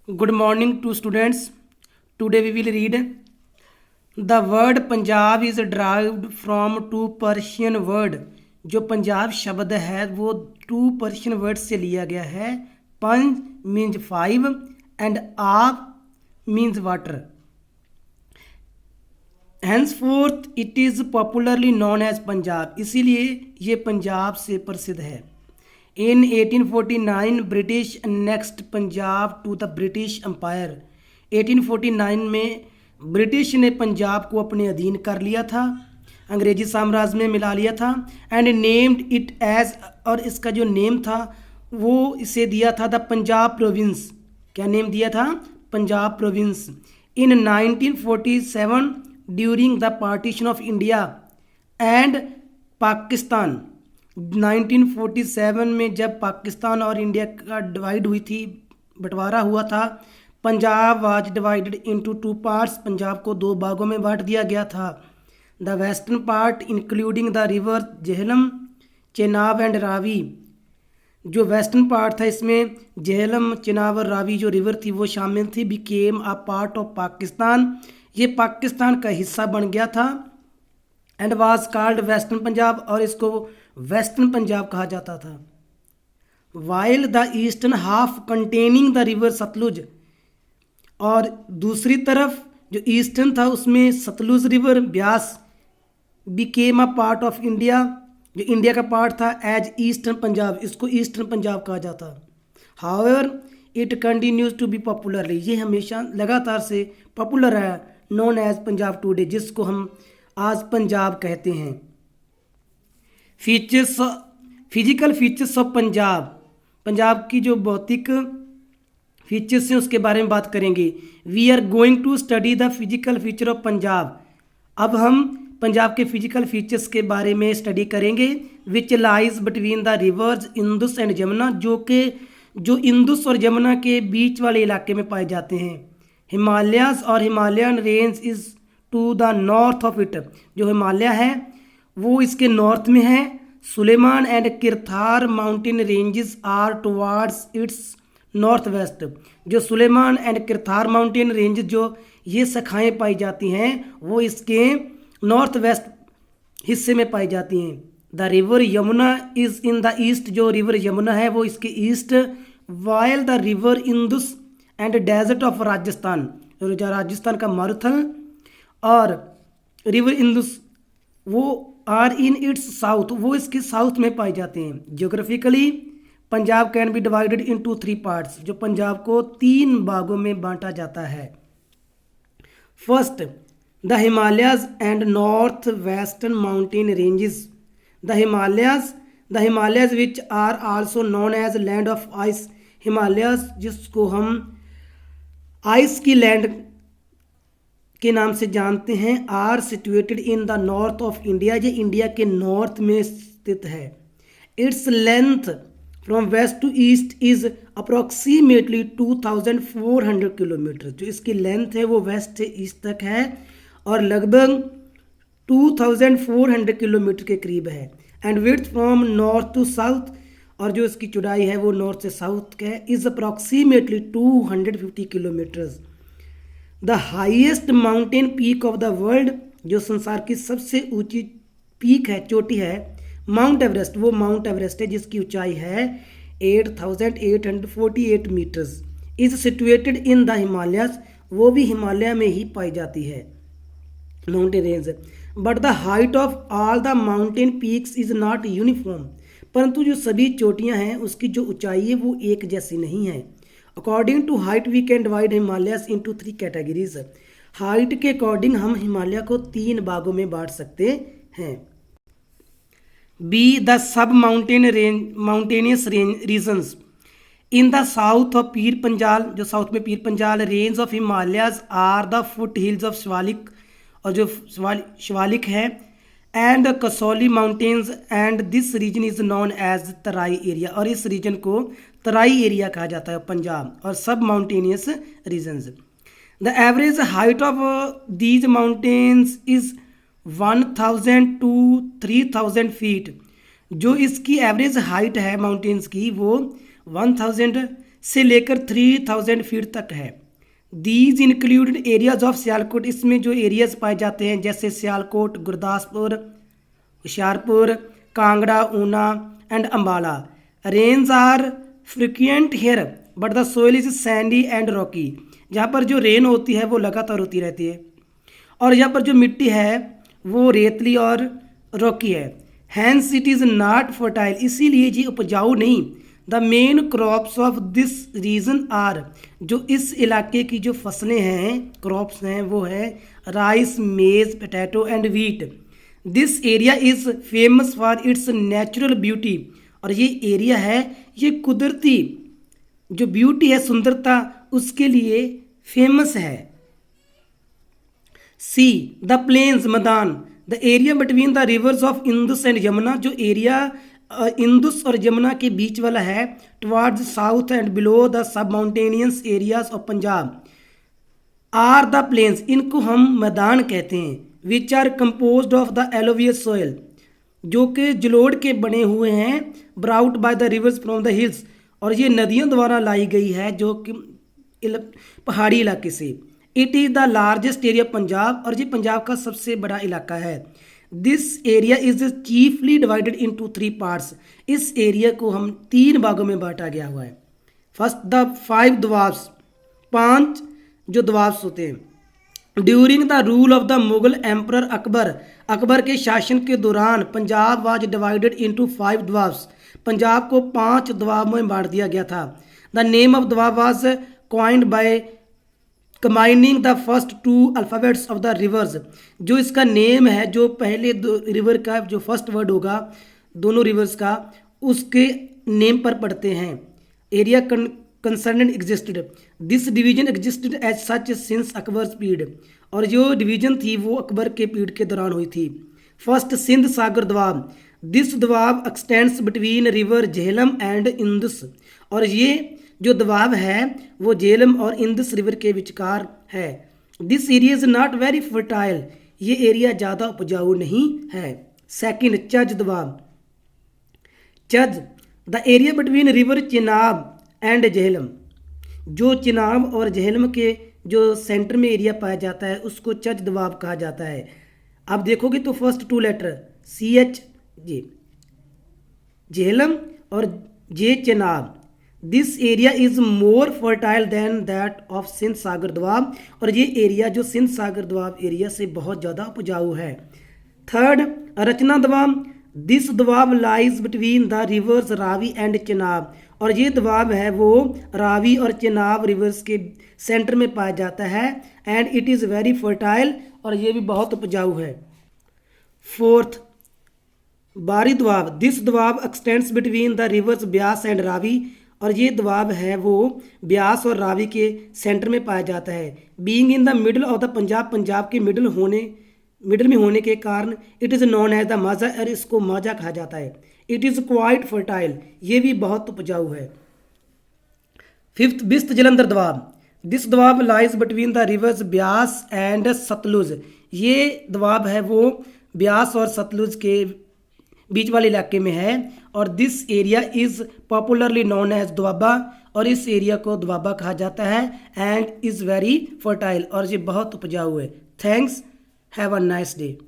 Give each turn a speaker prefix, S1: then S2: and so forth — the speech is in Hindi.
S1: Good morning to students. Today we will read the word Punjab is derived from two Persian word. जो पंजाब शब्द है वो टू पर्शियन वर्ड से लिया गया है. Panj means five and aab means water. Henceforth it is popularly known as Punjab. इसीलिए ये पंजाब से प्रसिद्ध है. In 1849 British annexed Punjab to the British empire. 1849 में ब्रिटिश ने पंजाब को अपने अधीन कर लिया था, अंग्रेजी साम्राज्य में मिला लिया था. एंड नेम्ड इट एज, और इसका जो नेम था वो इसे दिया था द पंजाब प्रोविंस. क्या नेम दिया था? Punjab province. In 1947 during the partition of India and Pakistan. 1947 में जब पाकिस्तान और इंडिया का डिवाइड हुई थी, बंटवारा हुआ था, Punjab was divided into two parts. Punjab को दो भागों में बांट दिया गया था. The western part including the river Jhelum, Chenab and Ravi. जो वेस्टर्न पार्ट था इसमें झेलम, चेनाब और रावी जो रिवर थी वो शामिल थी. Became a part of Pakistan. ये पाकिस्तान का हिस्सा बन गया था. And was called western Punjab, और इसको वेस्टर्न पंजाब कहा जाता था. While the eastern half containing the river Sutlej, और दूसरी तरफ जो ईस्टर्न था उसमें Sutlej river Beas became a part of India. जो इंडिया का पार्ट था एज ईस्टर्न पंजाब, इसको ईस्टर्न पंजाब कहा जाता. However it continues to be popularly. ये हमेशा लगातार से पॉपुलर है. नोन एज पंजाब टुडे, जिसको हम आज पंजाब कहते हैं. Features, physical features of Punjab. Punjab की जो भौतिक फीचर्स हैं उसके बारे में बात करेंगे. We are going to study the physical feature of Punjab. अब हम पंजाब के फिजिकल फीचर्स के बारे में स्टडी करेंगे. Which lies between the reverse Indus and Jamuna, जो इंदुस और जमुना के बीच वाले इलाके में पाए जाते हैं. हिमालयाज और Himalayan range is to the north of it. जो हिमालय है वो इसके नॉर्थ में है. Sulaiman and Kirthar mountain ranges are towards its north west. जो Sulaiman and Kirthar mountain range जो ये शाखाएँ पाई जाती हैं वो इसके नॉर्थ वेस्ट हिस्से में पाई जाती हैं. The river Yamuna is in the east. जो रिवर यमुना है वो इसके east. While the river Indus and desert of Rajasthan, Rajasthan का मारुथल और रिवर इंदुस वो आर इन इट्स साउथ, वो इसके साउथ में पाए जाते हैं. Geographically Punjab can be divided into three parts. जो पंजाब को तीन भागों में बांटा जाता है. First the Himalayas and north western mountain ranges. The Himalayas which are also known as land of ice. Himalayas जिसको हम आइस की लैंड के नाम से जानते हैं, are situated in the north of India. ये इंडिया के नॉर्थ में स्थित है. Its length from west to east is approximately 2400 kilometre. जो इसकी लेंथ है वो वेस्ट से ईस्ट तक है और लगभग 2400 किलोमीटर के करीब है. And width from north to south, और जो इसकी चौड़ाई है वो नॉर्थ से साउथ का है, is approximately 250 kilometres. The highest mountain peak of the world, जो संसार की सबसे ऊंची पीक है, चोटी है, माउंट एवरेस्ट. वो माउंट एवरेस्ट है जिसकी ऊंचाई है 8848 metres. Is situated in the Himalayas. वो भी हिमालय में ही पाई जाती है mountain range. But the height of all the mountain peaks is not uniform. परंतु जो सभी चोटियां हैं उसकी जो ऊंचाई है वो एक जैसी नहीं है. According to height we can divide Himalayas into three categories. Height के अकॉर्डिंग हम हिमालय को तीन भागों में बांट सकते हैं. B the sub mountainous regions. In the south of Pir Panjal, जो साउथ में Pir Panjal range of Himalayas are the foot hills of Shivalik, और जो शिवालिक है, and Kasauli mountains. And this region is known as Terai area. और इस रीजन को तराई एरिया कहा जाता है पंजाब. और sub mountainous regions. The average height of these mountains is 1000 to 3000 feet. जो इसकी एवरेज हाइट है माउंटेन्स की वो 1000 से लेकर 3000 फीट तक है। These included areas of Sialkot, इसमें जो एरियाज पाए जाते हैं जैसे Sialkot, Gurdaspur, Hoshiarpur, Kangra, Una and Ambala. Rains are frequent here but the soil is sandy and rocky, जहाँ पर जो रेन होती है वो लगातार होती रहती है और यहाँ पर जो मिट्टी है वो रेतली और रॉकी है। Hence it is not fertile, इसीलिए ये उपजाऊ नहीं। The main crops of this region are, जो इस इलाके की जो फसलें हैं, क्रॉप्स हैं, वो है राइस, मेज, potato and wheat. This area is famous for its natural beauty, और ये एरिया है, ये कुदरती जो ब्यूटी है, सुंदरता, उसके लिए फेमस है। See the plains, maidan, the area between the rivers of Indus and Yamuna, जो एरिया इंदुस और यमुना के बीच वाला है, towards south and below the sub mountainous areas of Punjab are the plains, इनको हम मैदान कहते हैं। Which are composed of the alluvious soil, जो कि जलोढ़ के बने हुए हैं, brought by the rivers from the hills, और ये नदियों द्वारा लाई गई है जो कि पहाड़ी इलाके से। It is the largest area Punjab, और ये पंजाब का सबसे बड़ा इलाका है। This area is chiefly divided into 3 parts, इस एरिया को हम 3 भागों में बांटा गया हुआ है। फर्स्ट द 5 द्वाब्स, 5 जो द्वाब्स होते हैं। During the rule of the Mughal emperor Akbar, Akbar के शासन के दौरान Punjab was divided into 5 doabs, Punjab को 5 द्वाब में बांट दिया गया था। The name of doab was coined by combining the first 2 alphabets of the rivers, जो इसका नेम है, जो पहले रिवर का जो फर्स्ट वर्ड होगा दोनों रिवर्स का, उसके नेम पर पढ़ते हैं। Area concern existed, this division existed as such since Akbar's period, और जो डिवीजन थी वो अकबर के पीरियड के दौरान हुई थी। First Sindh Sagar doab, this doab extends between river Jhelum and Indus, और ये जो द्वाब है वो झेलम और इंदुस रिवर के विचकार है। This area is not very fertile, ये एरिया ज़्यादा उपजाऊ नहीं है। Second Chaj doab, Chaj the area between river Chenab and Jhelum, जो चिनाब और झेलम के जो सेंटर में एरिया पाया जाता है उसको चज द्वाब कहा जाता है। आप देखोगे तो first 2 letter CH J, Jhelum और J Chenab. This area is more fertile than that of Sindh Sagar doab, और ये एरिया जो सिंध सागर द्वाब एरिया से बहुत ज़्यादा उपजाऊ है। Third Rachna doab, this doab lies between the rivers Ravi and Chenab, और ये द्वाब है वो रावी और चिनाब रिवर्स के सेंटर में पाया जाता है। And it is very fertile, और ये भी बहुत उपजाऊ है। Fourth Bari doab, this doab extends between the rivers Beas and Ravi, और ये द्वाब है वो ब्यास और रावी के सेंटर में पाया जाता है। Being in the middle of the Punjab, Punjab के मिडल में होने के कारण it is known as the Majha, और इसको माजा कहा जाता है। इट इज़ क्वाइट फर्टाइल, ये भी बहुत उपजाऊ है। Fifth Bist Jalandhar Doab, this doab lies between the rivers Beas and Sutlej, ये द्वाब है वो ब्यास और सतलुज के बीच वाले इलाके में है। और this area is popularly known as Doaba, और इस एरिया को द्वाबा कहा जाता है। एंड इज़ वेरी फर्टाइल, और ये बहुत उपजाऊ है। Thanks, have a nice day.